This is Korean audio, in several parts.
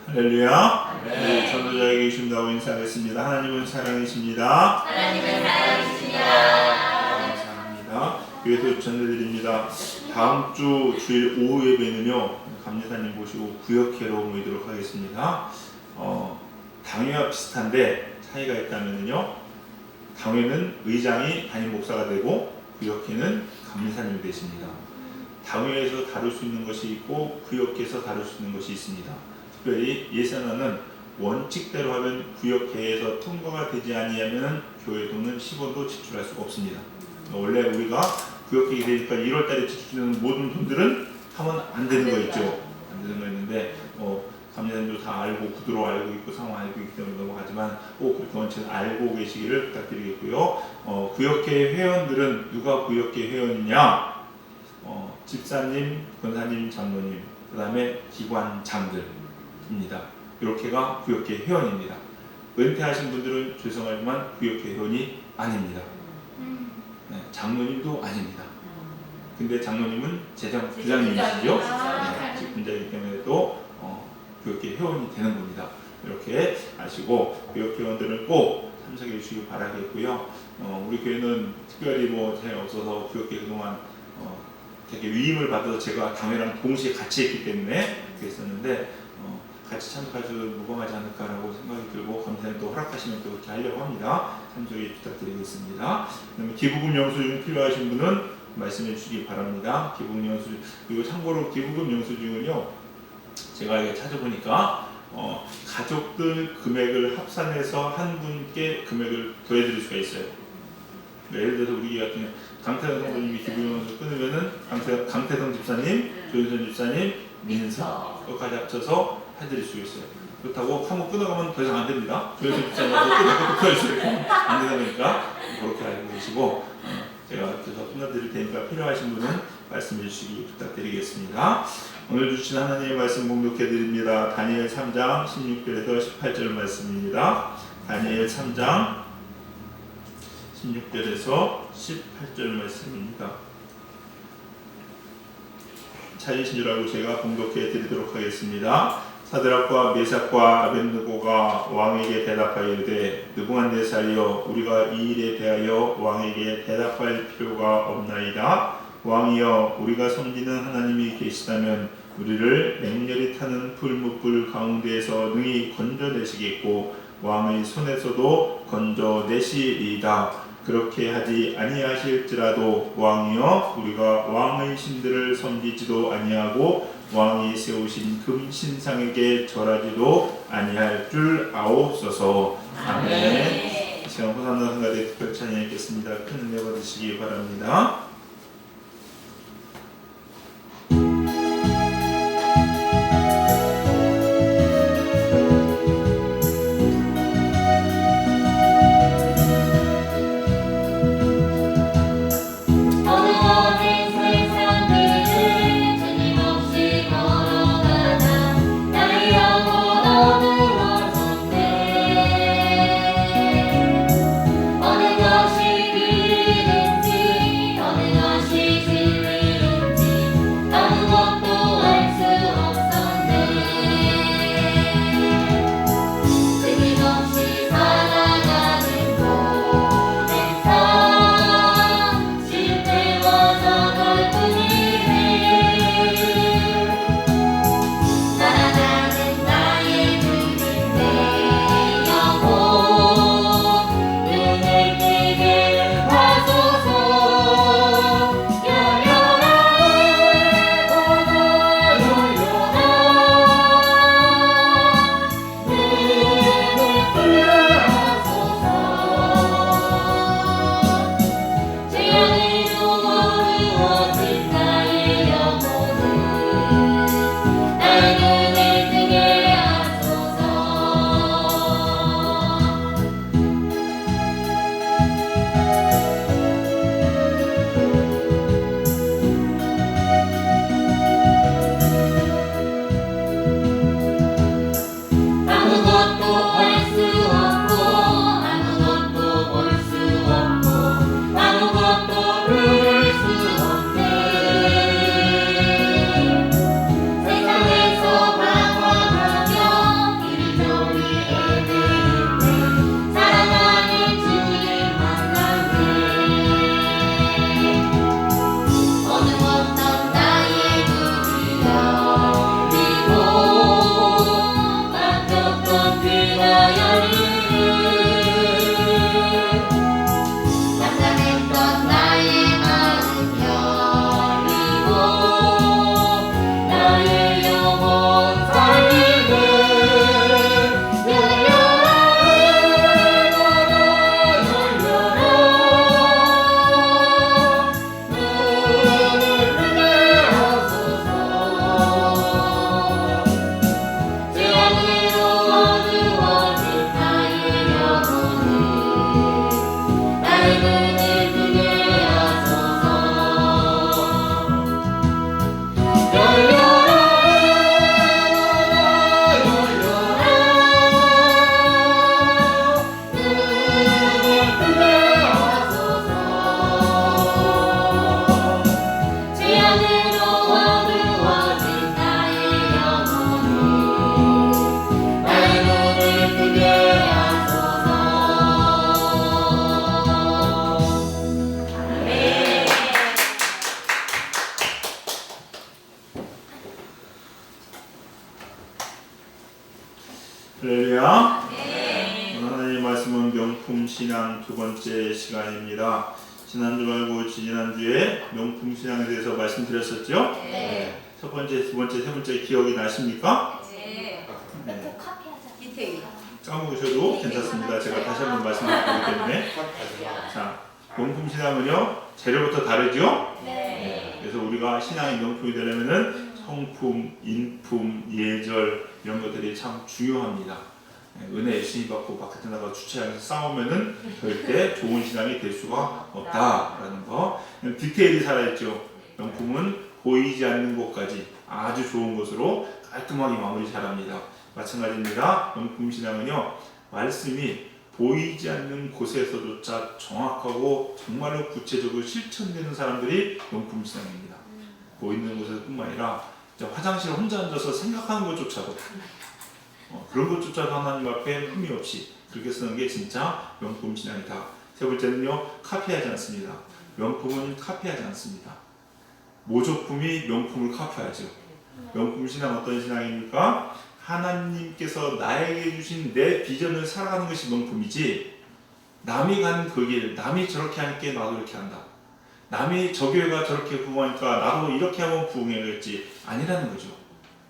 할렐루야. 네, 전도자에게 계신다고 인사하겠습니다. 하나님은 사랑이십니다. 하나님은 사랑이십니다. 감사합니다. 교회에서 전해드립니다. 다음 주 주일 오후 예배는요, 감리사님 모시고 구역회로 모이도록 하겠습니다. 당회와 비슷한데 차이가 있다면요, 당회는 의장이 담임 목사가 되고 구역회는 감리사님이 되십니다. 당회에서 다룰 수 있는 것이 있고 구역회에서 다룰 수 있는 것이 있습니다. 특별히 예산안은 원칙대로 하면 구역회에서 통과가 되지 아니하면 교회 돈은 10원도 지출할 수가 없습니다. 원래 우리가 구역회가 되니까 1월달에 지출되는 모든 돈들은 하면 안 되는 거 있죠. 안 되는 거 있는데 감리사님도 다 알고 구두로 알고 있고 상황 알고 있기 때문에 넘어가지만 꼭 그렇게 원칙은 알고 계시기를 부탁드리겠고요. 구역회 회원들은 누가 구역회 회원이냐? 집사님, 권사님, 장로님, 그 다음에 기관장들입니다. 이렇게가 구역회 회원입니다. 은퇴하신 분들은 죄송하지만 구역회 회원이 아닙니다. 네, 장로님도 아닙니다. 근데 장로님은 부장님이시죠? 네, 분자이기 때문에 또 구역회 회원이 되는 겁니다. 이렇게 아시고 구역회 회원들은 꼭 참석해 주시기 바라겠고요. 우리 교회는 특별히 잘 없어서 구역회 그동안 되게 위임을 받아서 제가 당회랑 동시에 같이 했기 때문에 그랬었는데 같이 참석하셔도 무방하지 않을까라고 생각이 들고 감사히 또 허락하시면 또 그렇게 하려고 합니다. 참석해 부탁드리겠습니다. 그다음에 기부금 영수증 필요하신 분은 말씀해 주시기 바랍니다. 기부금 영수증, 그리고 참고로 기부금 영수증은요, 제가 이거 찾아보니까 가족들 금액을 합산해서 한 분께 금액을 더해드릴 수가 있어요. 예를 들어서 우리 같은 경우 강태성 성도님이 기부금을 끊으면은 강태성 집사님, 조윤선 집사님, 민서까지 합쳐서 해드릴 수 있어요. 그렇다고 한번 끊어가면 더 이상 안 됩니다. 조윤선 집사님 와서 끊어가도 끊어주세요. 안 되다 보니까 그렇게 알고 계시고 제가 그래서 끊어드릴 테니까 필요하신 분은 말씀해 주시기 부탁드리겠습니다. 오늘 주신 하나님의 말씀 공독해 드립니다. 다니엘 3장 16절에서 18절 말씀입니다. 다니엘 3장 16절에서 18절 말씀입니다. 찾으신 줄 알고 제가 공독해 드리도록 하겠습니다. 사드락과 메삭과 아벳느고가 왕에게 대답하여 이르되 느부갓네살이여, 우리가 이 일에 대하여 왕에게 대답할 필요가 없나이다. 왕이여, 우리가 섬기는 하나님이 계시다면 우리를 맹렬히 타는 불뭇불 가운데에서 능히 건져내시겠고 왕의 손에서도 건져내시리이다. 그렇게 하지 아니하실지라도 왕이여, 우리가 왕의 신들을 섬기지도 아니하고 왕이 세우신 금 신상에게 절하지도 아니할 줄 아옵소서. 아멘. 이 시간 호산나 성가대 특별 찬양하겠습니다. 큰 은혜 받으시기 바랍니다. 어느 것이 그든지 어느 할렐루야. 네. 오늘 하나님의 말씀은 명품 신앙 두 번째 시간입니다. 지난주 말고 지난주에 명품 신앙에 대해서 말씀드렸었죠? 네. 첫 번째, 두 번째, 세 번째 기억이 나십니까? 네. 네. 디테일. 까먹으셔도 괜찮습니다. 제가 다시 한번 말씀드리기 때문에. 자, 명품 신앙은요, 재료부터 다르죠? 네. 그래서 우리가 신앙의 명품이 되려면은 성품, 인품, 예절 이런 것들이 참 중요합니다. 은혜 열심히 받고 바깥에 나가 주차장에서 싸우면은 절대 좋은 신앙이 될 수가 없다라는 거. 디테일이 살아있죠. 명품은 보이지 않는 곳까지 아주 좋은 것으로 깔끔하게 마무리 잘합니다. 마찬가지입니다. 명품 신앙은요, 말씀이 보이지 않는 곳에서조차 정확하고 정말로 구체적으로 실천되는 사람들이 명품 신앙입니다. 보이는 곳에서뿐만 아니라 화장실에 혼자 앉아서 생각하는 것조차도 그런 것조차도 하나님 앞에 흠이 없이 그렇게 쓰는 게 진짜 명품 신앙이다. 세 번째는요, 카피하지 않습니다. 명품은 카피하지 않습니다. 모조품이 명품을 카피하죠. 명품 신앙 어떤 신앙입니까? 하나님께서 나에게 주신 내 비전을 살아가는 것이 명품이지, 남이 가는 그 길, 남이 저렇게 하니까 나도 이렇게 한다. 남이 저 교회가 저렇게 부흥하니까 나도 이렇게 하면 부흥해야겠지. 아니라는 거죠.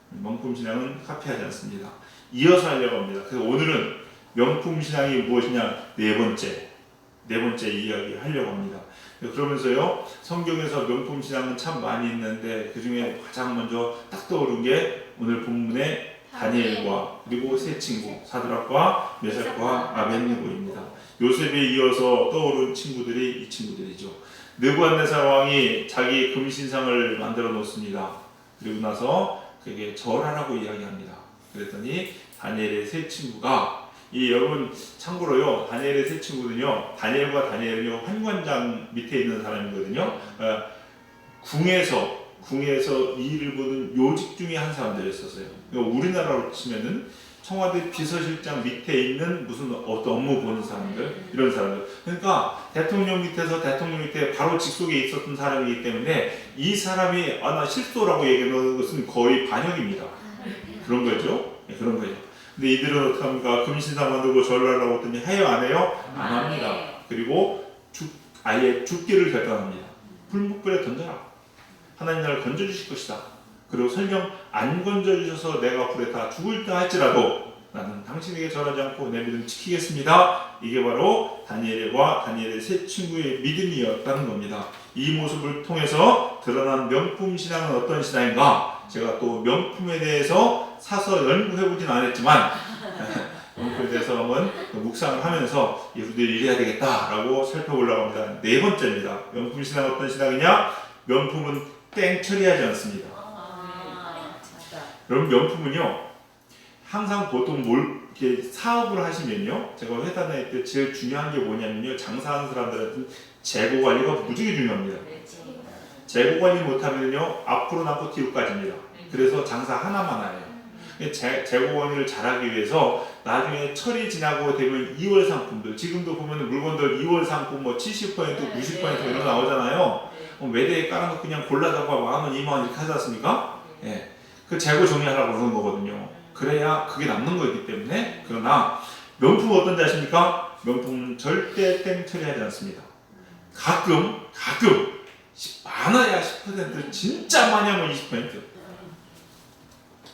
명품 신앙은 카피하지 않습니다. 이어서 하려고 합니다. 그래서 오늘은 명품 신앙이 무엇이냐, 네 번째 이야기 하려고 합니다. 그러면서요, 성경에서 명품 신앙은 참 많이 있는데 그 중에 가장 먼저 딱 떠오른 게 오늘 본문의 다니엘과 그리고 세 친구 사드락과 메삭과 아벳느고입니다. 요셉에 이어서 떠오른 친구들이 이 친구들이죠. 느부갓네살 왕이 자기 금신상을 만들어 놓습니다. 그리고 나서 그에게 절하라고 이야기합니다. 그랬더니 다니엘의 세 친구가, 여러분 참고로요, 다니엘의 세 친구는요, 다니엘과 다니엘은요 환관장 밑에 있는 사람이거든요. 궁에서 이 일을 보는 요직 중에 한 사람들이었어요. 우리나라로 치면은 청와대 비서실장 밑에 있는 무슨 어떤 업무 보는 사람들, 이런 사람들. 그러니까 대통령 밑에 바로 직속에 있었던 사람이기 때문에 이 사람이 나 실소라고 얘기하는 것은 거의 반역입니다. 그런 거죠. 네, 그런 거죠. 근데 이들은 어떻게 합니까? 금신상 만들고 절하라고 했더니 해요, 안 해요? 안 합니다. 그리고 아예 죽기를 결단합니다. 불목불에 던져라. 하나님 나를 건져주실 것이다. 그리고 설령 안 건져주셔서 내가 불에 다 죽을 때 할지라도 나는 당신에게 절하지 않고 내 믿음 지키겠습니다. 이게 바로 다니엘과 다니엘의 세 친구의 믿음이었다는 겁니다. 이 모습을 통해서 드러난 명품 신앙은 어떤 신앙인가? 제가 또 명품에 대해서 사서 연구해보진 않았지만 명품에 대해서 한번 묵상을 하면서 우리들이 이래야 되겠다라고 살펴보려고 합니다. 네 번째입니다. 명품 신앙은 어떤 신앙이냐? 명품은 땡 처리하지 않습니다. 여러분, 명품은요, 항상 보통 이렇게 사업을 하시면요, 제가 회사 다닐 때 제일 중요한 게 뭐냐면요, 장사하는 사람들한테는 재고 관리가 무지하게 중요합니다. 재고 관리 못하면요, 앞으로 남고 뒤로 까집니다. 그래서 장사 하나만 해요. 재고 관리를 잘하기 위해서 나중에 철이 지나고 되면 2월 상품들, 지금도 보면 물건들 2월 상품 70%, 90% 이런 거 나오잖아요. 매대에 까는 거 그냥 골라다가 10,000원, 20,000원 이렇게 하지 않습니까? 예. 그 재고 정리하라고 그러는 거거든요. 그래야 그게 남는 거기 때문에. 그러나 명품은 어떤지 아십니까? 명품은 절대 땡 처리하지 않습니다. 가끔 많아야 10%, 진짜 많이 하면 20%.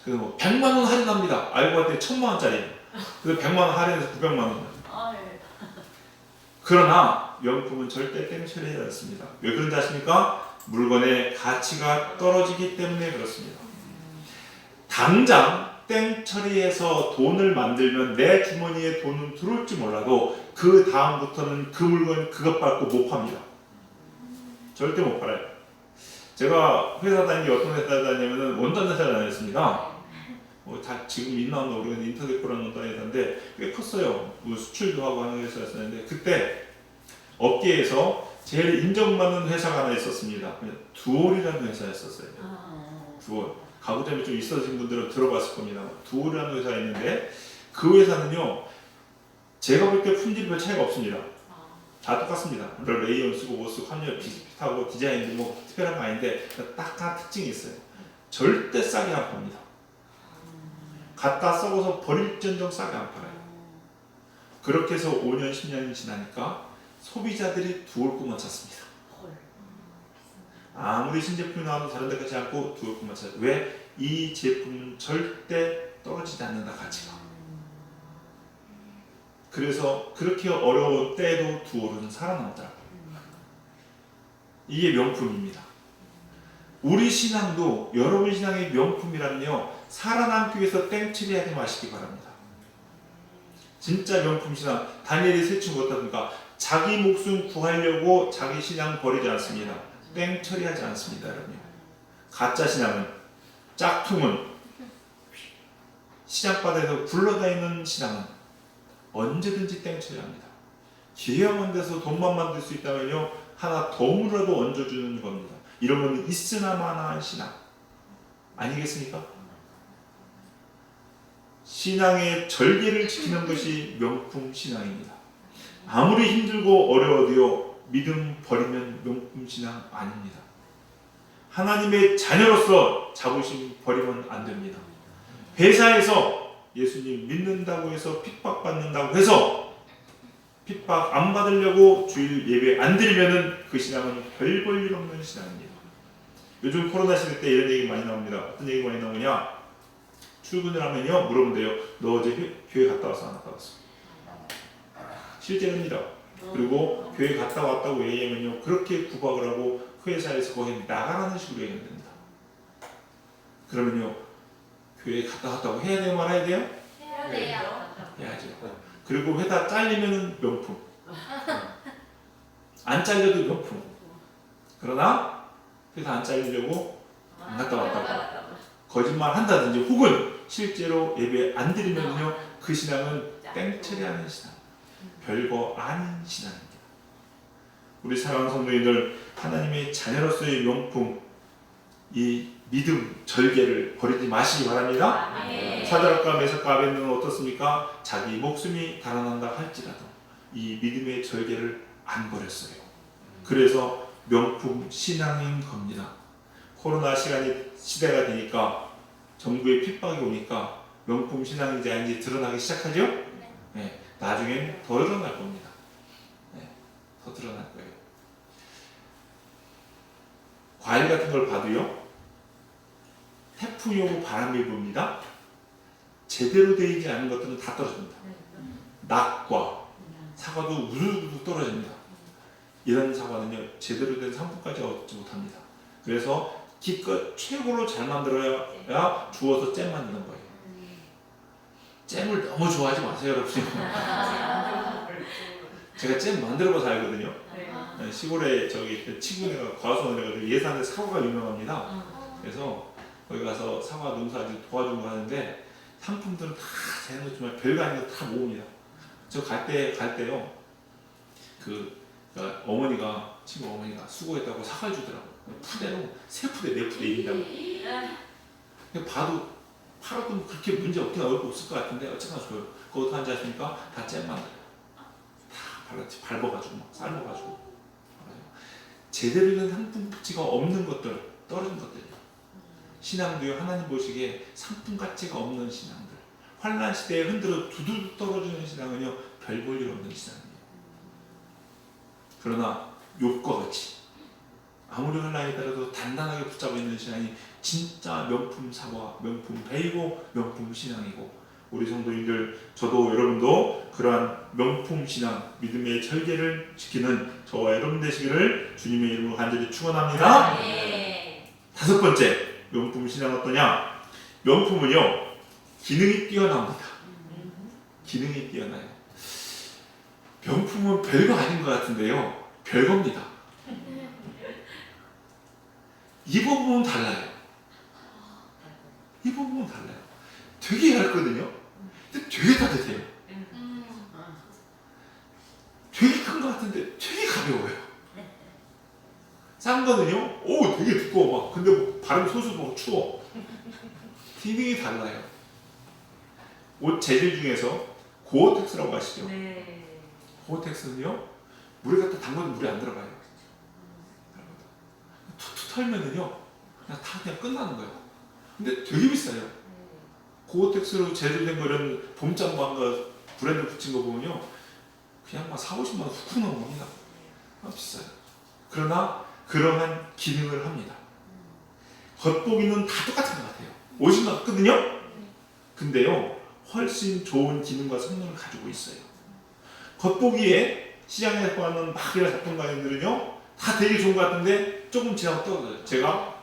그래서 100만 원 할인합니다. 알고 봤더니 1,000만 원짜리. 그래서 100만 원 할인해서 900만 원. 그러나 명품은 절대 땡 처리하지 않습니다. 왜 그런지 아십니까? 물건의 가치가 떨어지기 때문에 그렇습니다. 당장 땡 처리해서 돈을 만들면 내 주머니에 돈은 들어올지 몰라도 그 다음부터는 그 물건 그것 받고 못 팝니다. 절대 못 팔아요. 제가 회사 다니기 어떤 회사 다니냐면 원단 회사를 다녔습니다. 다 지금 있나 모르겠는데 인터데코라는 원단 회사인데 꽤 컸어요. 수출도 하고 하는 회사였었는데 그때 업계에서 제일 인정받는 회사가 하나 있었습니다. 두올이라는 회사였었어요. 두올. 가구점이 좀 있어진 분들은 들어봤을 겁니다. 두올이라는 회사가 있는데 그 회사는요, 제가 볼 때 품질이 별 차이가 없습니다. 다 똑같습니다. 레이온 쓰고 뭐 쓰고 함유 비슷하고 디자인도 뭐 특별한 거 아닌데 딱 하나 특징이 있어요. 절대 싸게 안 팝니다. 갖다 썩어서 버릴지언정 싸게 안 팔아요. 그렇게 해서 5년 10년이 지나니까 소비자들이 두 올 꿈만 찾습니다. 아무리 신제품이 나와도 다른 데 가지 않고 두 올 꿈만 찾아요. 왜? 이 제품은 절대 떨어지지 않는다, 가치가. 그래서 그렇게 어려운 때에도 두 올은 살아남더라고요. 이게 명품입니다. 우리 신앙도 여러분 신앙의 명품이라면요, 살아남기 위해서 땡처리하지 마시기 바랍니다. 진짜 명품 신앙, 다니엘이 세 친구 어떻습니까? 자기 목숨 구하려고 자기 신앙 버리지 않습니다. 땡처리하지 않습니다, 여러분. 가짜 신앙은, 짝퉁은, 시장바닥에서 굴러다니는 신앙은 언제든지 땡처리합니다. 기회만 돼서 돈만 만들 수 있다면요, 하나 덤으로라도 얹어주는 겁니다. 이런 건 있으나 마나한 신앙 아니겠습니까? 신앙의 절개를 지키는 것이 명품 신앙입니다. 아무리 힘들고 어려워도요, 믿음 버리면 명품 신앙 아닙니다. 하나님의 자녀로서 자부심 버리면 안 됩니다. 회사에서 예수님 믿는다고 해서 핍박받는다고 해서 핍박 안 받으려고 주일 예배 안 드리면은 그 신앙은 별 볼 일 없는 신앙입니다. 요즘 코로나 시대 때 이런 얘기 많이 나옵니다. 어떤 얘기 많이 나오냐? 출근을 하면요, 물어보면 돼요. 너 어제 교회 갔다 왔어? 안 갔다 왔어? 실제입니다. 그리고 교회 갔다 왔다고 얘기하면요, 그렇게 구박을 하고 회사에서 거의 나가라는 식으로 얘기합니다. 그러면요, 교회 갔다 왔다고 해야 돼요, 말아야 돼요? 해야 돼요. 해야죠. 그리고 회사 잘리면 명품, 안 잘려도 명품. 그러나 회사 안 잘리려고 안 갔다 왔다고 거짓말 한다든지 혹은 실제로 예배 안 드리면요, 그 신앙은 땡처리하는 신앙, 별거 아닌 신앙입니다. 우리 사랑하는 성도님들, 하나님의 자녀로서의 명품, 이 믿음, 절개를 버리지 마시기 바랍니다. 사드락과 메삭과 아벳느고는 어떻습니까? 자기 목숨이 달아난다 할지라도 이 믿음의 절개를 안 버렸어요. 그래서 명품 신앙인 겁니다. 코로나 시대가 되니까 정부의 핍박이 오니까 명품 신앙인지 아닌지 드러나기 시작하죠? 네, 나중엔 더 드러날 겁니다. 네, 더 드러날 거예요. 과일 같은 걸 봐도요, 태풍이 오고 바람이 붑니다. 제대로 되지 않은 것들은 다 떨어집니다. 낙과 사과도 우르르 떨어집니다. 이런 사과는요, 제대로 된 상품까지 얻지 못합니다. 그래서 기껏 최고로 잘 만들어야 주워서 잼 만드는 거예요. 잼을 너무 좋아하지 마세요, 여러분. 제가 잼 만들어봐서 알거든요. 네, 시골에 저기 친구네가 과수원에 가서 예산에 사과가 유명합니다. 그래서 거기 가서 사과 농사 도와준 거 하는데 상품들은 다 제가 놓지만 별거 아닌 거 다 모읍니다. 저 갈 때요, 그러니까 어머니가, 친구 어머니가 수고했다고 사과를 주더라고요. 푸대로 3푸대 4푸대 이긴다고. 그냥 봐도 팔아도 그렇게 문제 없긴 어렵고 없을 것 같은데 어쨌거나 줘요. 그것도 한지 아십니까? 다 잼 만들어요. 다 밟아가지고 막 삶아가지고. 제대로 된 상품 가치가 없는 것들, 떨어진 것들이요. 신앙도요, 하나님 보시기에 상품 가치가 없는 신앙들, 환난 시대에 흔들어 두두 떨어지는 신앙은요, 별 볼 일 없는 신앙이에요. 그러나 욥과 같이 아무리 환난에 따라도 단단하게 붙잡아 있는 신앙이 진짜 명품 사과, 명품 배이고 명품 신앙이고, 우리 성도님들, 저도 여러분도 그러한 명품 신앙, 믿음의 절개를 지키는 저와 여러분 되시기를 주님의 이름으로 간절히 축원합니다. 다섯 번째, 명품 신앙 어떠냐? 명품은요, 기능이 뛰어납니다. 기능이 뛰어나요. 명품은 별거 아닌 것 같은데요, 별겁니다. 입어보면 달라요. 입어보면 달라요. 되게 얇거든요. 근데 되게 따뜻해요. 되게 큰 것 같은데 되게 가벼워요. 싼 거는요, 오 되게 두꺼워 막. 근데 뭐 발음 소수 보고 추워. 기능이 달라요. 옷 재질 중에서 고어텍스라고 아시죠? 네. 고어텍스는요, 물에 갖다 담가도 물에 안 들어가요. 툭툭 털면은요, 그냥 다 그냥 끝나는 거예요. 근데 되게 비싸요. 고어텍스로 제조된 거 이런 봄장관과 브랜드 붙인 거 보면요, 그냥 막 4, 50만 원 훅 나온 겁니다. 비싸요. 그러나 그러한 기능을 합니다. 겉보기는 다 똑같은 것 같아요. 옷이 같거든요. 근데요, 훨씬 좋은 기능과 성능을 가지고 있어요. 겉보기에 시장에서 구하는 막 이런 작품 가격들은요, 다 되게 좋은 것 같은데 조금 지나고 떨어져요. 제가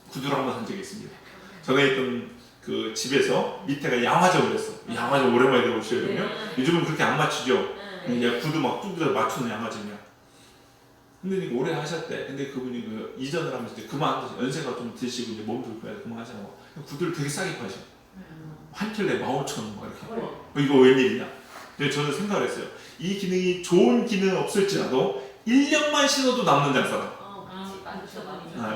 구두를 한번 산 적이 있습니다. 전에 있던 그 집에서 밑에가 양화점을 했어. 양화점 오랜만에 들어오시거든요. 요즘은 그렇게 안 맞추죠. 그냥 구두 막 뚜드려 맞추는 양화점이야. 근데 이제 오래 하셨대. 근데 그분이 그 이전을 하면서 이제 그만 연세가 좀 드시고 이제 몸 불편해서 그만 하시라고 구두를 되게 싸게 파셔. 한 켤레 15,000원 막 이렇게. 이거 웬일이냐? 근데 저는 생각을 했어요. 이 기능이 좋은 기능은 없을지라도 1년만 신어도 남는 장사다.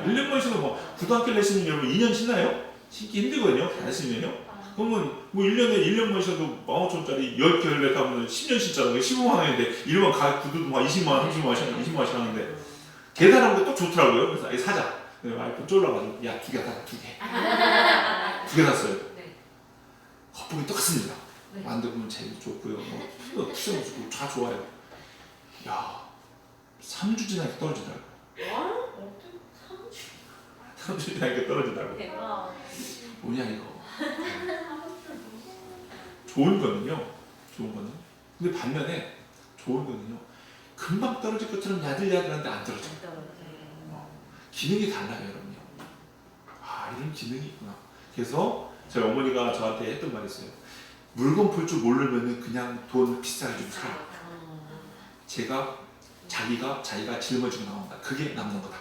1년만 신어도 뭐 구두 한 켤레 신으면 여러분 2년 신나요? 신기 힘들거든요. 잘 신으면요. 그러면 뭐 1년만 신어도 15,000원짜리 10켤레 타면 10년 신잖아요. 15만 원인데 이러면 구두도 막 20만 원, 30만 원씩 20만 원씩 하는데 계산한 게 또 좋더라고요. 그래서 아예 사자. 와이프 쫄라가지고 야 2개 사자 2개. 2개 샀어요. 겉보기 똑같습니다. 만들면 제일 좋고요. 뭐 쿠션도 좋고 다 좋아요. 야 3주 지나니까 떨어지더라고요. 3주 지나니까 떨어지더라고요. 대박. 뭐냐 이거. 좋은 거는요. 근데 반면에 좋은 거는요. 금방 떨어질 것처럼 야들야들한데 안 떨어져요. 기능이 달라요, 여러분요. 이런 기능이 있구나. 그래서 저희 어머니가 저한테 했던 말이 있어요. 물건 볼 줄 모르면은 그냥 돈 비싸게 좀 사. 자기가 짊어지고 나온다. 그게 남는 거다.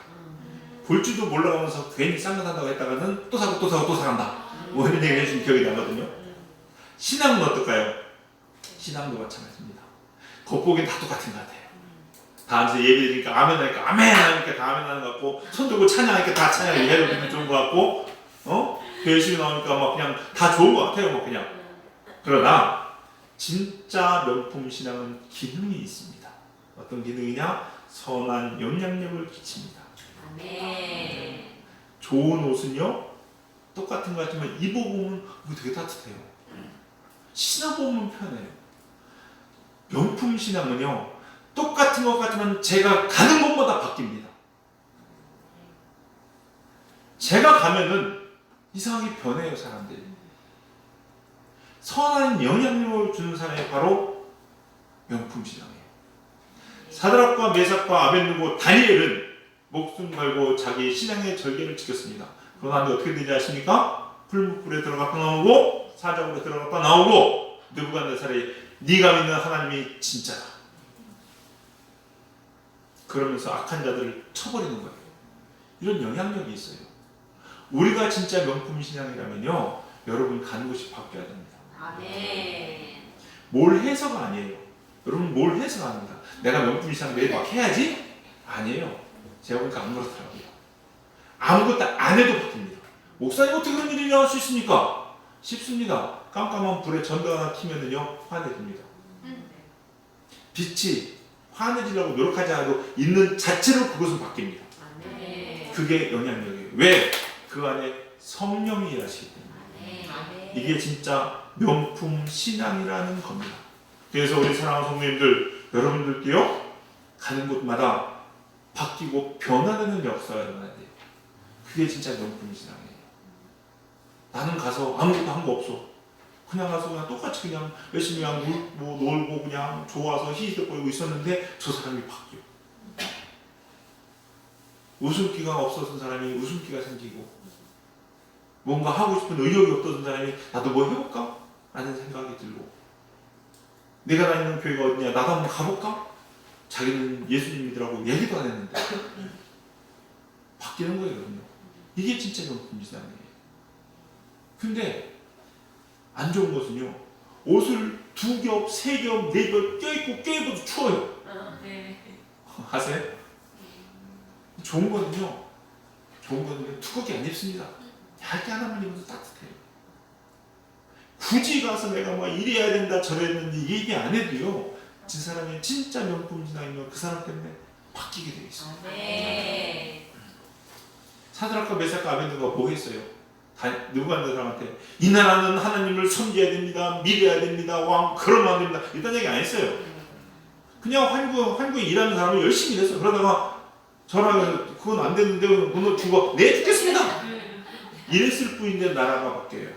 볼 줄도 몰라가면서 괜히 싼 거 산다고 했다가는 또 사고 또 사고 또 사간다. 뭐 이런 얘기 해주신 기억이 나거든요. 신앙은 어떨까요? 신앙도 마찬가지입니다. 겉보기엔 다 똑같은 것 같아요. 다 앉아서 예배드리니까 아멘 하니까 아멘 하니까 다 아멘 하는 것 같고, 손 들고 찬양하니까 다 찬양 예배드리면 좋은 것 같고, 열심히 나오니까 막 그냥 다 좋은 것 같아요. 뭐 그냥. 그러나 진짜 명품 신앙은 기능이 있습니다. 어떤 기능이냐? 선한 영향력을 끼칩니다. 아멘. 좋은 옷은요, 똑같은 것 같지만 입어보면 되게 따뜻해요. 신어보면 편해요. 명품 신앙은요, 똑같은 것 같지만 제가 가는 곳마다 바뀝니다. 제가 가면은 이상하게 변해요, 사람들이. 선한 영향력을 주는 사람이 바로 명품 신앙이에요. 사드락과 메삭과 아벳느고 다니엘은 목숨 걸고 자기 신앙의 절개를 지켰습니다. 그러나 어떻게 되지 아십니까? 풀무불에 들어갔다 나오고 사자굴에 들어갔다 나오고 느부갓네살이 네가 믿는 하나님이 진짜다. 그러면서 악한 자들을 쳐버리는 거예요. 이런 영향력이 있어요. 우리가 진짜 명품 신앙이라면요, 여러분 가는 곳이 바뀌어야 됩니다. 아멘. 뭘 해서가 아니에요. 여러분 뭘 해서가 아닙니다. 내가 명품 신앙 매일 막 해야지? 아니에요. 제가 보니까 안 그렇더라고요. 아무것도 안 해도 바뀝니다. 목사님 어떻게 그런 일이 일어날 수 있습니까? 쉽습니다. 깜깜한 불에 전등 하나 켜면은요, 환해집니다. 빛이 환해지려고 노력하지 않아도 있는 자체로 그것은 바뀝니다. 아멘. 그게 영향력이에요. 왜? 그 안에 성령이 일하시기 때문에. 아멘. 이게 진짜 명품 신앙이라는 겁니다. 그래서 우리 사랑하는 성도님들, 여러분들께요, 가는 곳마다 바뀌고 변화되는 역사가 일어나야 돼요. 그게 진짜 명품 신앙이에요. 나는 가서 아무것도 한 거 없어. 그냥 가서 그냥 똑같이 그냥 열심히 그냥 뭐 놀고 그냥 좋아서 히히덕거리고 있었는데 저 사람이 바뀌어. 웃음기가 없었던 사람이 웃음기가 생기고, 뭔가 하고 싶은 의욕이 없었던 사람이 나도 뭐 해볼까? 라는 생각이 들고, 내가 다니는 교회가 어디냐? 나도 한번 가볼까? 자기는 예수님 믿으라고 얘기도 안 했는데 바뀌는 거예요. 그럼요. 이게 진짜 명품 신앙이에요. 근데 안 좋은 것은요, 옷을 2겹, 3겹, 4겹 껴입어도 추워요. 아세요? 좋은 거는요, 두껍게 안 입습니다. 얇게 하나만 입어도 따뜻해요. 굳이 가서 내가 막 이래야 된다 저래야 된다 얘기 안 해도요, 그 사람이 진짜 명품 신앙이면 그 사람 때문에 바뀌게 되어 있어요. 아멘. 사드락과 메삭과 아벳느고가 뭐 했어요? 누구한테 사람한테 이 나라는 하나님을 섬겨야 됩니다. 믿어야 됩니다. 왕 그러면 안 됩니다. 이딴 얘기 안 했어요. 그냥 한국에 일하는 사람은 열심히 일했어. 그러다가 저랑 그건 안 되는데 오늘 죽어. 네 죽겠습니다. 이랬을 뿐인데 나라가 바뀌어요.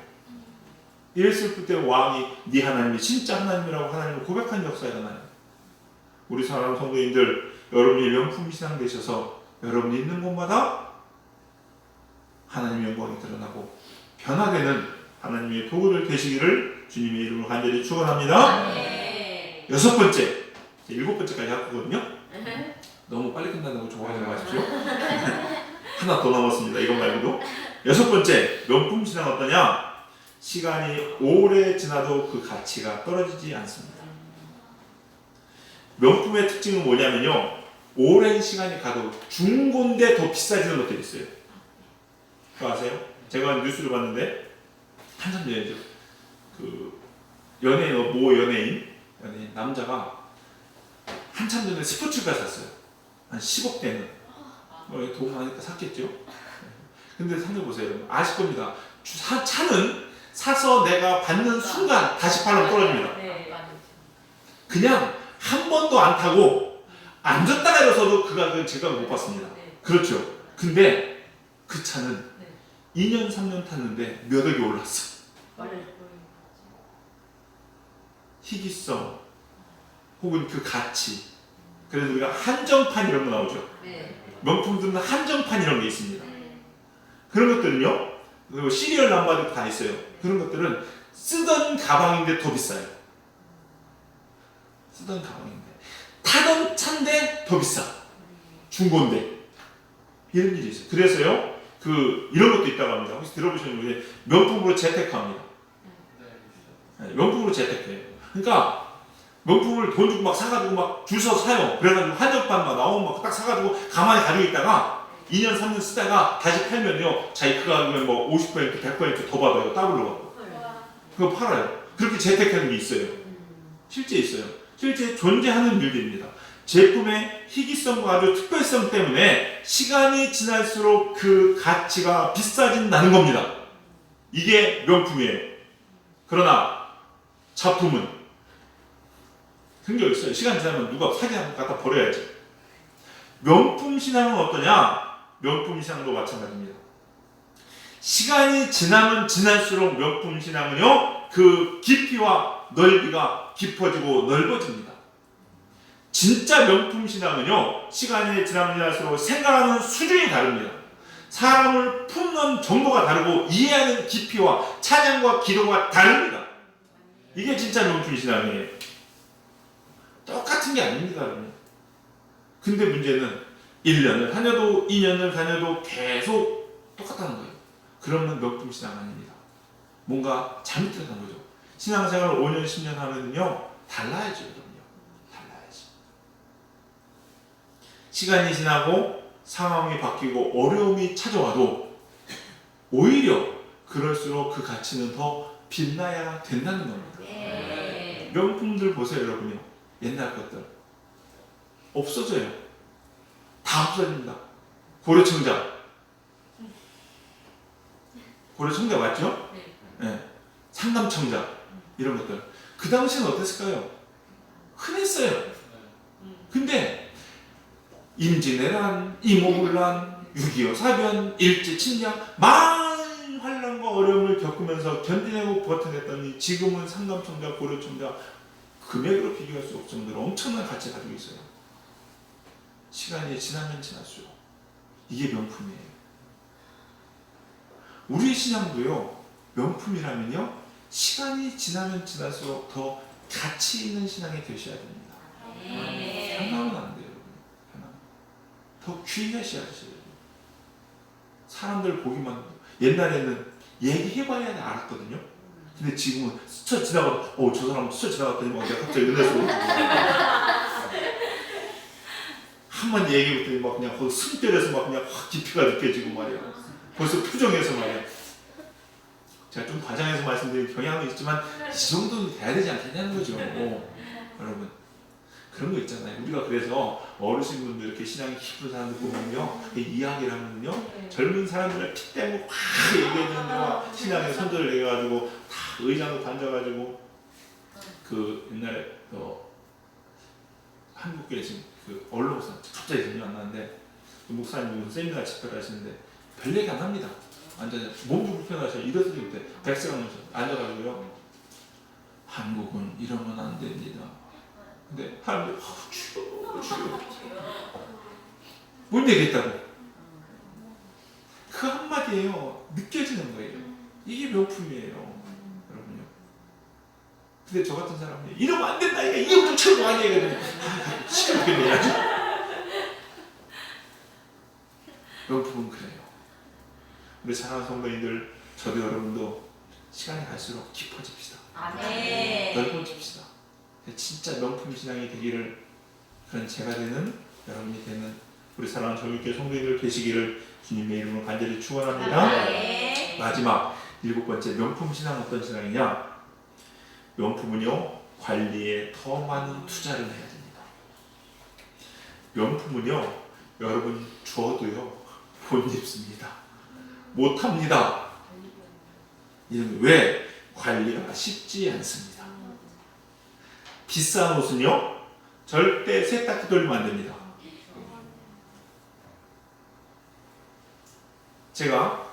이랬을 뿐때 왕이 네 하나님이 진짜 하나님이라고 하나님을 고백한 역사가 일어나요. 우리 사랑하는 성도님들, 여러분이 명품 신앙 되셔서 여러분이 있는 곳마다 하나님의 영광이 드러나고 변화되는 하나님의 도구를 되시기를 주님의 이름으로 간절히 축원합니다. 네. 여섯 번째, 일곱 번째까지 할 거거든요. 너무 빨리 끝난다고 좋아하지 마십시오. 하나 더 남았습니다. 이것 말고도. 여섯 번째, 명품 신앙 어떠냐? 시간이 오래 지나도 그 가치가 떨어지지 않습니다. 명품의 특징은 뭐냐면요, 오랜 시간이 가도 중고인데 더 비싸지는 것들이 있어요. 그거 아세요? 제가 뉴스를 봤는데 한참 전이죠. 그 연예인, 모 연예인 남자가 한참 전에 스포츠카 샀어요. 한 10억 대는. 돈 많으니까 샀겠죠. 근데 생각해보세요. 아실 겁니다. 차는 사서 내가 받는 순간 다시 팔면 떨어집니다. 그냥 한 번도 안 타고 앉았다가 일어서도 그 가격을 제가 못 봤습니다. 그렇죠. 근데 그 차는 2년 3년 탔는데 몇 억이 올랐어. 희귀성 혹은 그 가치. 그래서 우리가 한정판 이런 거 나오죠. 명품들은 한정판 이런 게 있습니다. 그런 것들은요, 그리고 시리얼 넘버도 다 있어요. 그런 것들은 쓰던 가방인데 더 비싸요. 쓰던 가방인데 타던 차인데 더 비싸. 중고인데 이런 일이 있어요. 그래서요, 이런 것도 있다고 합니다. 혹시 들어보시는 분이 명품으로 재테크합니다. 명품으로 재테크해요. 그러니까 명품을 돈 주고 막 사가지고 막 줄 서 사요. 그래가지고 한정판 막 나오면 막 딱 사가지고 가만히 가지고 있다가 2년 3년 쓰다가 다시 팔면요, 자기 그 가격에 뭐 50% 100% 더 받아요. 더블로 받고. 그거 팔아요. 그렇게 재테크하는 게 있어요. 실제 있어요. 실제 존재하는 일들입니다. 제품의 희귀성과 아주 특별성 때문에 시간이 지날수록 그 가치가 비싸진다는 겁니다. 이게 명품이에요. 그러나 작품은 그런 게 있어요. 시간 지나면 누가 사기 한번 갖다 버려야지. 명품 신앙은 어떠냐? 명품 신앙도 마찬가지입니다. 시간이 지나면 지날수록 명품 신앙은요, 그 깊이와 넓이가 깊어지고 넓어집니다. 진짜 명품 신앙은요, 시간이 지나면 지날수록 생각하는 수준이 다릅니다. 사람을 품는 정도가 다르고 이해하는 깊이와 찬양과 기도가 다릅니다. 이게 진짜 명품 신앙이에요. 똑같은 게 아닙니다, 여러분. 근데 문제는 1년을 다녀도 2년을 다녀도 계속 똑같다는 거예요. 그러면 명품 신앙 아닙니다. 뭔가 잘못된 거죠. 신앙생활 5년, 10년 하면요, 달라야죠, 그럼요. 달라야지. 시간이 지나고 상황이 바뀌고 어려움이 찾아와도 오히려 그럴수록 그 가치는 더 빛나야 된다는 겁니다. 명품들 보세요, 여러분요. 옛날 것들 없어져요. 다 없어집니다. 고려청자 맞죠? 네. 상담청자 이런 것들 그 당시에는 어땠을까요? 흔했어요. 근데 임진왜란, 이모군란, 6.25 사변, 일제 침략 많은 환란과 어려움을 겪으면서 견디내고 버텨냈더니 지금은 상담청자, 고려청자 금액으로 비교할 수 없을 정도로 엄청난 가치를 가지고 있어요. 시간이 지나면 지날수록 이게 명품이에요. 우리 신앙도요, 명품이라면요, 시간이 지나면 지날수록 더 가치 있는 신앙이 되셔야 됩니다. 편하면 안 돼요. 더 귀하셔야 돼요. 사람들 보기만 해도 옛날에는 얘기해봐야 알았거든요. 근데 지금은 스쳐 지나가도 저 사람 스쳐 지나갔더니 막 내가 갑자기 은혜스러워. 한번 얘기했더니 막 그냥 그 숨결에서 막 그냥 확 깊이가 느껴지고 말이야. 벌써 표정에서 말이야. 제가 좀 과장해서 말씀드린 경향은 있지만 이 정도는 돼야 되지 않겠냐는 거죠. 여러분. 그런 거 있잖아요. 우리가 그래서 어르신분들 이렇게 신앙이 깊은 사람들 보면요, 이야기를 하면요, 젊은 사람들을 핏대고 확 얘기해주는 신앙의 선전을 내가지고 다 의자도 앉아가지고 그 옛날에 한국에 지금 그 언론사 갑자기 생각이 안 나는데 그 목사님 무슨 세미나 집회를 하시는데 별 얘기 안 합니다. 앉아 몸도 불편하셔 일어서지 못해 백세가 넘으셔 앉아가지고요. 한국은 이러면 안 됩니다. 근데 사람들이 죽여 뭔 얘기했다고? 그 한마디에요 느껴지는 거예요. 이게 명품이에요, 여러분요. 근데 저 같은 사람이 이러면 안 된다, 이게 엄청 최고 많이 얘기하거든요. 시끄럽겠네 아주. 명품은 그래요. 우리 사랑하는 성도님들, 저도 여러분도 시간이 갈수록 깊어집시다. 넓어집시다. 진짜 명품 신앙이 되기를, 그런 제가 되는, 여러분이 되는 우리 사랑하는 정육교회 성도님들 되시기를 주님의 이름으로 간절히 축원합니다. 마지막 7번째 명품 신앙은 어떤 신앙이냐? 명품은요, 관리에 더 많은 투자를 해야 됩니다. 명품은요, 여러분 줘도요 못 입습니다. 못합니다. 이는 왜? 관리가 쉽지 않습니다. 비싼 옷은요 절대 세탁기 돌리면 안 됩니다. 제가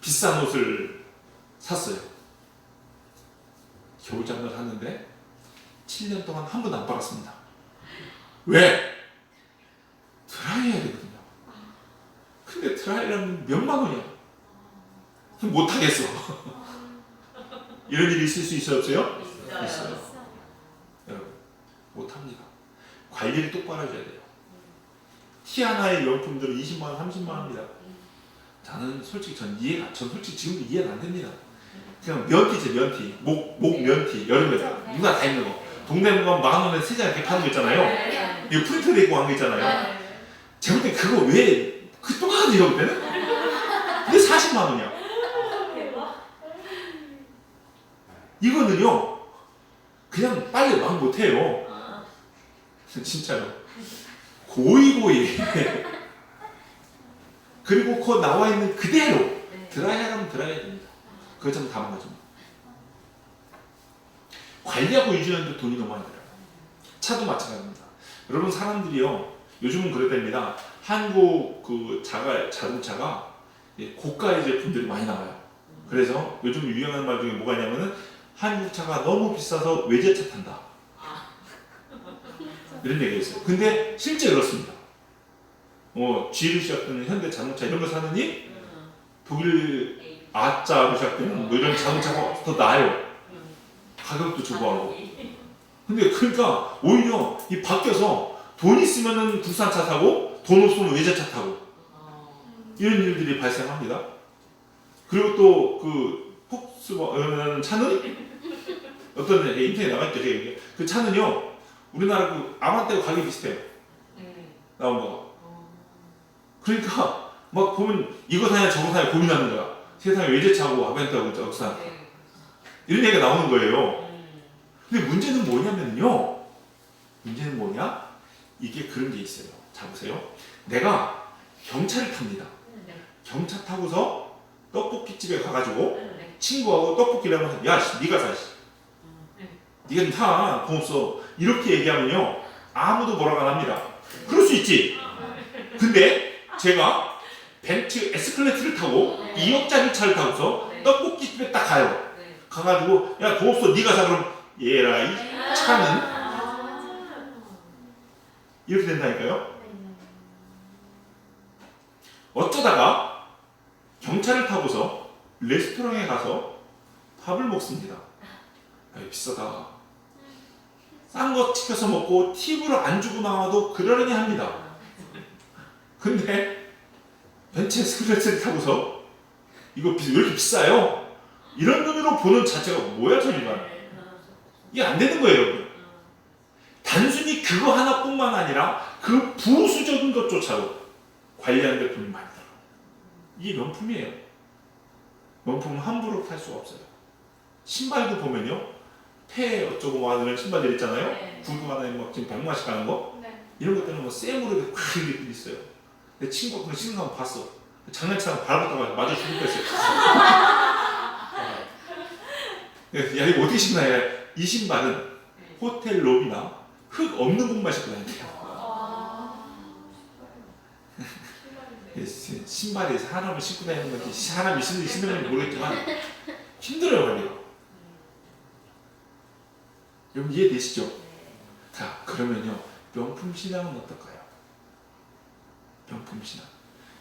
비싼 옷을 샀어요. 겨울잠을 샀는데 7년 동안 한 번도 안 빨았습니다. 왜? 드라이 해야 되거든요. 근데 드라이라면 몇만 원이야. 못하겠어. 이런 일이 있을 수 있어요, 없어요? 있어요. 여러분, 못합니다. 관리를 똑바로 해줘야 돼요. 티 하나의 명품들은 20만 원, 30만 원입니다. 저는 솔직히 전 솔직히 지금도 이해가 안 됩니다. 그냥 면티죠, 면티. 목 면티. 여름에 누가 다 입는 거. 동네 가면 만 원에 세 장 이렇게 파는 거 있잖아요. 이거 프린트도 있고 한 거 있잖아요. 제가 볼 때 그거 왜, 그 똑같은 이러고 때는? 근데 40만 원이야. 이거는요, 그냥 빨리 막 못해요. 진짜로. 고이. 그리고 그 나와 있는 그대로 드라이 하면 드라이 해야 됩니다. 그거 참 다 망가집니다. 관리하고 유지하는데 돈이 너무 많이 들어요. 차도 마찬가지입니다. 여러분, 사람들이요, 요즘은 그랬답니다. 한국 그 자동차가 고가의 제품들이 많이 나와요. 그래서 요즘 유행하는 말 중에 뭐가 있냐면은 한국 차가 너무 비싸서 외제차 탄다. 이런 얘기가 있어요. 근데 실제 그렇습니다. G로 시작되는 현대 자동차 이런 거 사느니 독일 A자로 시작되는 뭐 이런 자동차가 더 나아요. 가격도 저거하고. 근데 그러니까 오히려 이 바뀌어서 돈 있으면은 국산차 사고 돈 없으면 외제차 타고 이런 일들이 발생합니다. 그리고 또 그 폭스바겐 차는 어떤 인터넷에 나갔죠. 그 차는요, 우리나라 그 아반떼와 가격이 비슷해요. 나온 거가. 그러니까 막 보면 이거 사냐 저거 사냐 고민하는 거야. 세상에 외제차하고 아반떼하고 적산 이런 얘기가 나오는 거예요. 근데 문제는 뭐냐면요, 문제는 뭐냐? 이게 그런 게 있어요. 자 보세요. 내가 경차를 탑니다. 경차 타고서 떡볶이집에 가가지고 친구하고 떡볶이를 하면서 야, 네가 사. 네가 좀 타. 돈 없어. 이렇게 얘기하면요, 아무도 뭐라고 안 합니다. 그럴 수 있지. 근데 제가 벤츠 S클래스를 타고 2억짜리 차를 타고서 떡볶이집에 딱 가요. 가가지고 야, 돈 없어. 네가 사. 그럼 얘라 이 차는 이렇게 된다니까요. 어쩌다가 경차를 타고서 레스토랑에 가서 밥을 먹습니다. 비싸다. 싼 거 시켜서 먹고 팁을 안 주고 나와도 그러려니 합니다. 근데 벤츠 S클래스를 타고서 이거 왜 이렇게 비싸요? 이런 눈으로 보는 자체가 뭐야, 저 인간. 이게 안 되는 거예요, 여러분. 단순히 그거 하나뿐만 아니라 그 부수적인 것조차도 관리하는데 돈이 많이 들어요. 이게 명품이에요. 명품은 함부로 살 수가 없어요. 신발도 보면요, 폐 어쩌고 뭐 하는 신발들 있잖아요. 구두 하나에 뭐 지금 100만씩 하는 거 네. 이런 것들은 뭐 쇠물에 확 이렇게 있어요. 내 친구가 그거 신는 거 봤어. 장난치다가 밟았다가 맞아 죽을 뻔했어요. 야 이거 어떻게 신나? 이 신발은 호텔 로비나 흙 없는 곳만 신고 다녀야 돼요. 신발이 사람을 신고 다니는 건지 사람이 신는 건지 모르겠지만 힘들어요 관리가. 여러분 이해되시죠? 자 그러면요 명품 신앙은 어떨까요? 명품 신앙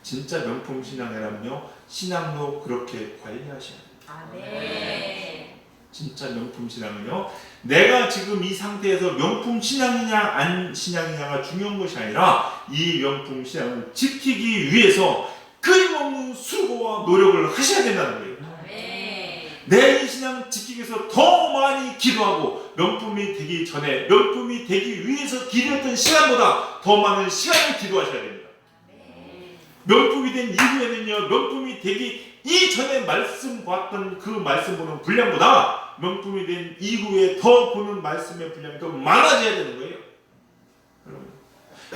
진짜 명품 신앙이라면요 신앙도 그렇게 관리하셔야 돼요. 아멘. 진짜 명품 신앙은요 내가 지금 이 상태에서 명품 신앙이냐 안 신앙이냐가 중요한 것이 아니라 이 명품 신앙을 지키기 위해서 끊임없는 수고와 노력을 하셔야 된다는 거예요. 내 이 신앙을 지키기 위해서 더 많이 기도하고 명품이 되기 전에 명품이 되기 위해서 기도했던 시간보다 더 많은 시간을 기도하셔야 됩니다. 명품이 된 이후에는요 명품이 되기 이전에 말씀 봤던 그 말씀 보는 분량보다 명품이 된 이후에 더 보는 말씀의 분량이 더 많아져야 되는 거예요.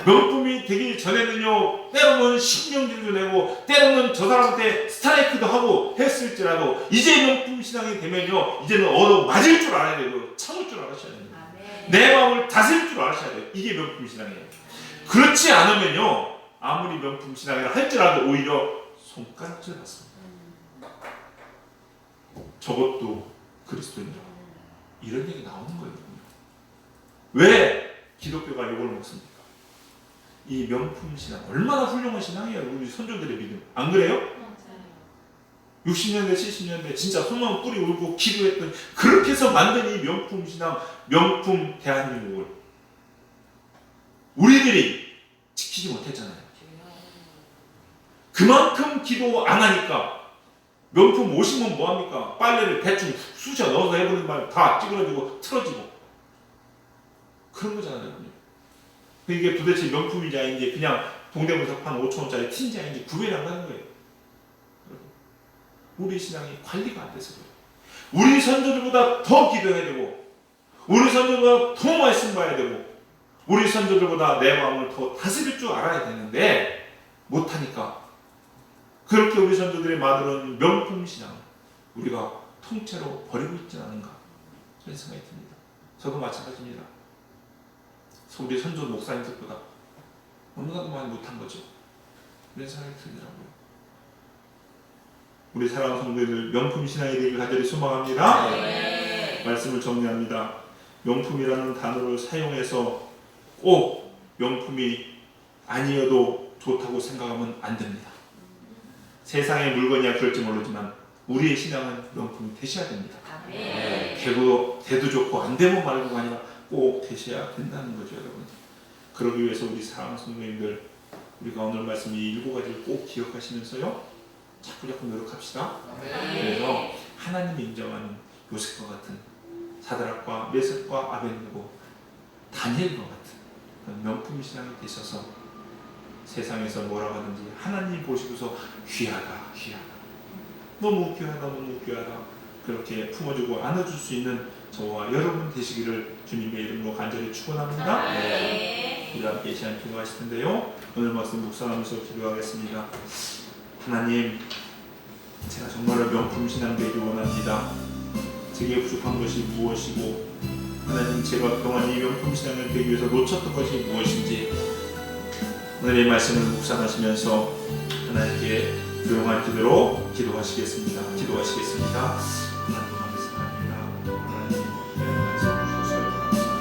명품이 되기 전에는요 때로는 신경질도 내고 때로는 저 사람한테 스트라이크도 하고 했을지라도 이제 명품 신앙이 되면요 이제는 얻어 맞을 줄 알아야 되고 참을 줄 알아셔야 됩니다. 내 마음을 다스릴 줄 알아셔야 돼요. 이게 명품 신앙이에요. 그렇지 않으면요 아무리 명품 신앙이라 할지라도 오히려 손가락질 받습니다. 저것도 그리스도인이라 이런 얘기 나오는 거예요. 왜 기독교가 욕을 먹습니까? 이 명품 신앙 얼마나 훌륭한 신앙이에요. 우리 선조들의 믿음 안 그래요? 60년대 70년대 진짜 소망 뿌리 울고 기도했던 그렇게 해서 만든 이 명품 신앙 명품 대한민국을 우리들이 지키지 못했잖아요. 그만큼 기도 안 하니까 명품 50원 뭐합니까? 빨래를 대충 쑤셔 넣어서 해버리는 말 다 찌그러지고 틀어지고 그런 거잖아요. 이게 도대체 명품인지 아닌지 그냥 동대문에서 판 5,000원짜리 틴지 아닌지 구별이 안 가는 거예요. 우리 신앙이 관리가 안 돼서 그래요. 우리 선조들보다 더 기도해야 되고 우리 선조들보다 더 말씀 봐야 되고 우리 선조들보다 내 마음을 더 다스릴 줄 알아야 되는데 못하니까 그렇게 우리 선조들의 만들어낸 명품 신앙을 우리가 통째로 버리고 있지 않은가 그런 생각이 듭니다. 저도 마찬가지입니다. 우리 선조 목사님들보다 너무나도 많이 못한 거죠. 그런 생각이 들더라고요. 우리 사랑하는 성도들 명품 신앙이 되길 간절히 소망합니다. 말씀을 정리합니다. 명품이라는 단어를 사용해서 꼭 명품이 아니어도 좋다고 생각하면 안 됩니다. 세상의 물건이야 그럴지 모르지만 우리의 신앙은 명품이 되셔야 됩니다. 되도 좋고 안 되면 말고가 아니라 꼭 되셔야 된다는 거죠, 여러분. 그러기 위해서 우리 사랑하는 성도님들 우리가 오늘 말씀 이 7가지를 꼭 기억하시면서요 자꾸 노력합시다. 그래서 하나님이 인정하는 요셉과 같은 사드락과 메삭과 아벳네고 다니엘과 같은 그런 명품 신앙이 되셔서 세상에서 뭐라고 하든지 하나님 보시고서 귀하다 너무 귀하다 그렇게 품어주고 안아줄 수 있는 저와 여러분 되시기를 주님의 이름으로 간절히 축원합니다. 우리 함께 이 시간 기도하실 텐데요. 오늘 말씀 묵상하면서 기도하겠습니다. 하나님, 제가 정말로 명품 신앙 되기 원합니다. 제게 부족한 것이 무엇이고 하나님 제가 그동안 이 명품 신앙을 되기 위해서 놓쳤던 것이 무엇인지 오늘의 말씀을 묵상하시면서 하나님께 조용한 기도로 기도하시겠습니다. 하나님 감사합니다. 하나님 말씀 주셔서 감사합니다.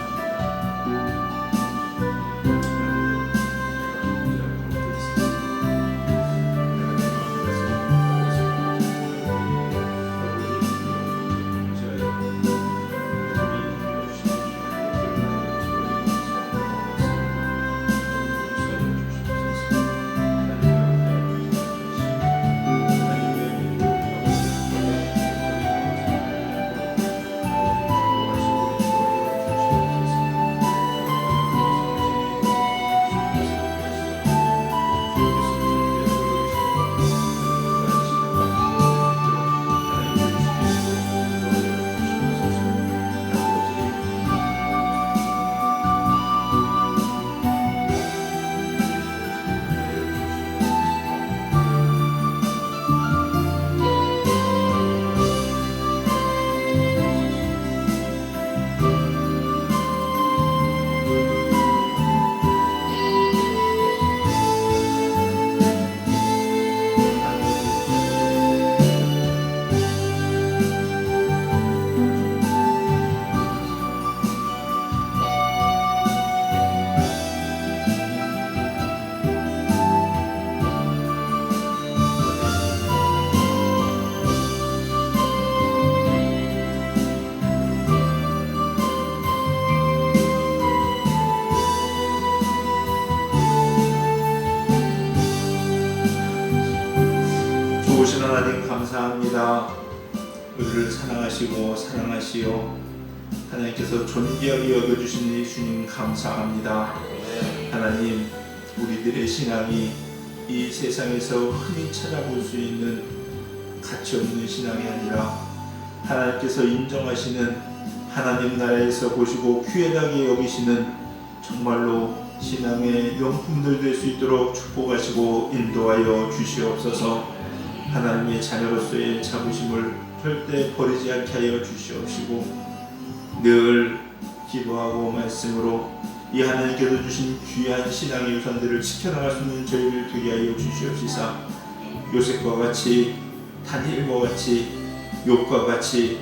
하나님 감사합니다. 우리를 사랑하시고 사랑하시어 하나님께서 존귀하게 여겨주신 예수님 감사합니다. 하나님, 우리들의 신앙이 이 세상에서 흔히 찾아볼 수 있는 가치 없는 신앙이 아니라 하나님께서 인정하시는 하나님 나라에서 보시고 귀하게 여기시는 정말로 신앙의 명품들 될 수 있도록 축복하시고 인도하여 주시옵소서. 하나님의 자녀로서의 자부심을 절대 버리지 않게 하여 주시옵시고 늘 기도하고 말씀으로 이 하나님께서 주신 귀한 신앙의 유산들을 지켜나갈 수 있는 저희를 되게 하여 주시옵시사. 요셉과 같이, 다니엘과 같이, 욥과 같이,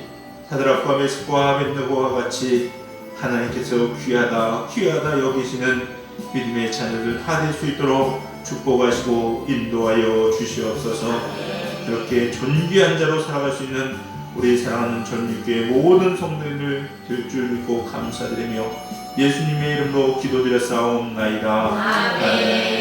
사드락과 메삭과 아벳네고와 같이 하나님께서 귀하다 여기시는 믿음의 자녀들 다 될 수 있도록 축복하시고 인도하여 주시옵소서. 그렇게 존귀한 자로 살아갈 수 있는 우리 사랑하는 전육교의 모든 성도님들 될 줄 믿고 감사드리며 예수님의 이름으로 기도드렸사옵나이다. 아멘.